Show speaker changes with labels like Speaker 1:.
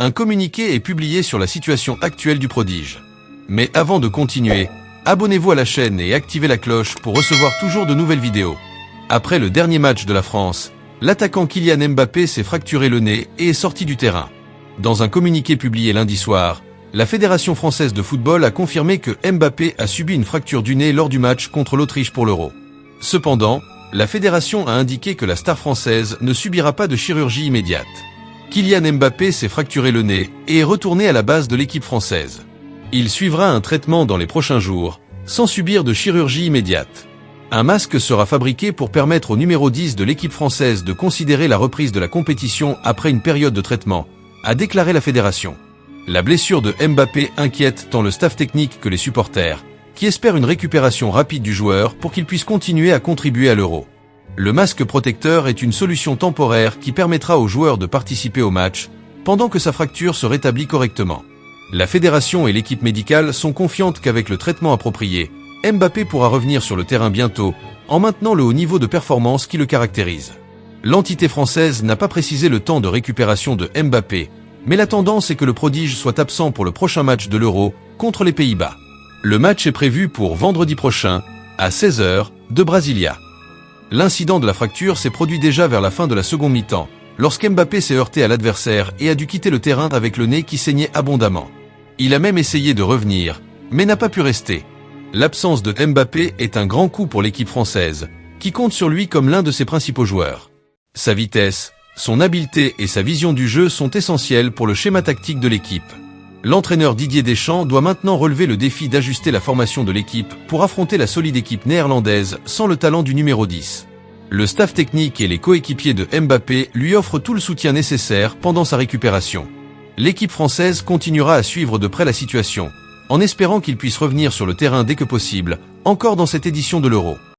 Speaker 1: Un communiqué est publié sur la situation actuelle du prodige. Mais avant de continuer, abonnez-vous à la chaîne et activez la cloche pour recevoir toujours de nouvelles vidéos. Après le dernier match de la France, l'attaquant Kylian Mbappé s'est fracturé le nez et est sorti du terrain. Dans un communiqué publié lundi soir, la Fédération française de football a confirmé que Mbappé a subi une fracture du nez lors du match contre l'Autriche pour l'Euro. Cependant, la fédération a indiqué que la star française ne subira pas de chirurgie immédiate. Kylian Mbappé s'est fracturé le nez et est retourné à la base de l'équipe française. Il suivra un traitement dans les prochains jours, sans subir de chirurgie immédiate. Un masque sera fabriqué pour permettre au numéro 10 de l'équipe française de considérer la reprise de la compétition après une période de traitement, a déclaré la fédération. La blessure de Mbappé inquiète tant le staff technique que les supporters, qui espèrent une récupération rapide du joueur pour qu'il puisse continuer à contribuer à l'Euro. Le masque protecteur est une solution temporaire qui permettra au joueur de participer au match, pendant que sa fracture se rétablit correctement. La fédération et l'équipe médicale sont confiantes qu'avec le traitement approprié, Mbappé pourra revenir sur le terrain bientôt, en maintenant le haut niveau de performance qui le caractérise. L'entité française n'a pas précisé le temps de récupération de Mbappé, mais la tendance est que le prodige soit absent pour le prochain match de l'Euro contre les Pays-Bas. Le match est prévu pour vendredi prochain, à 16 h, de Brasilia. L'incident de la fracture s'est produit déjà vers la fin de la seconde mi-temps, lorsqu'Mbappé s'est heurté à l'adversaire et a dû quitter le terrain avec le nez qui saignait abondamment. Il a même essayé de revenir, mais n'a pas pu rester. L'absence de Mbappé est un grand coup pour l'équipe française, qui compte sur lui comme l'un de ses principaux joueurs. Sa vitesse, son habileté et sa vision du jeu sont essentiels pour le schéma tactique de l'équipe. L'entraîneur Didier Deschamps doit maintenant relever le défi d'ajuster la formation de l'équipe pour affronter la solide équipe néerlandaise sans le talent du numéro 10. Le staff technique et les coéquipiers de Mbappé lui offrent tout le soutien nécessaire pendant sa récupération. L'équipe française continuera à suivre de près la situation, en espérant qu'il puisse revenir sur le terrain dès que possible, encore dans cette édition de l'Euro.